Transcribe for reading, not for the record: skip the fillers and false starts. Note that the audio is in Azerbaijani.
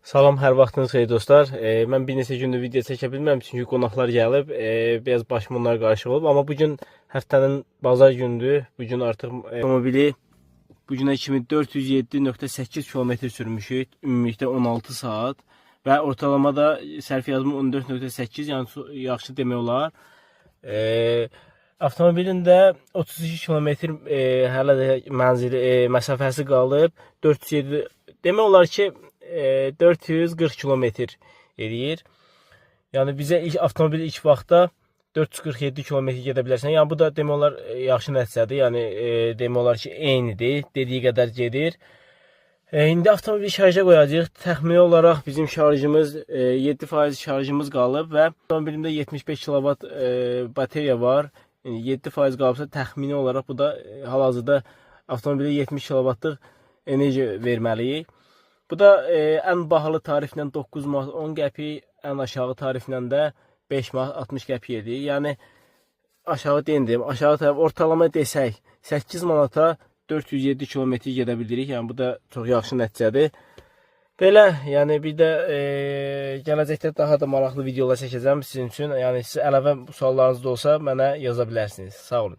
Salam, hər vaxtınız xeyir dostlar. Mən bir neçə gündür video çəkə bilmirəm çünki qonaqlar gəlib. Biraz başım onlara qarışıq olub. Amma bugün həftənin bazar gündür. Bugün artıq avtomobili bugünə kimi 407.8 kilometr sürmüşük. Ümumilikdə 16 saat. Və ortalamada sərf yazımı 14.8, yəni yaxşı demək olar. Avtomobilin də 32 kilometr hələ də mənzili məsafəsi qalıb. 407 demək olar ki 440 kilometr eləyir. Yəni bizə avtomobil ilk vaxtda 447 kilometr gedə bilərsən. Yəni bu da demək olar yaxşı nəticədir. Yəni demək olar ki eynidir. Dediyi qədər gedir. İndi avtomobili şarja qoyacağıq. Təxmini olaraq bizim şarjımız 7% şarjımız qalıb və avtomobilimdə 75 kW bateriya var. Yəni 7% qalıbsa təxmini olaraq bu da hal-hazırda avtomobilə 70 kW-lıq enerji verməliyik. Bu da ən bahalı tariflə 9 manat 10 qəpik, ən aşağı tariflə də 5 manat 60 qəpik edir. Yəni aşağı deyim, aşağı tərəf ortalama desək 8 manata 407 kilometr gedə bilirik. Yəni bu da çox yaxşı nəticədir. Belə, yəni bir də gələcəkdə daha da maraqlı videolar çəkəcəm sizin üçün. Yəni siz əlavə suallarınız da olsa mənə yaza bilərsiniz. Sağ olun.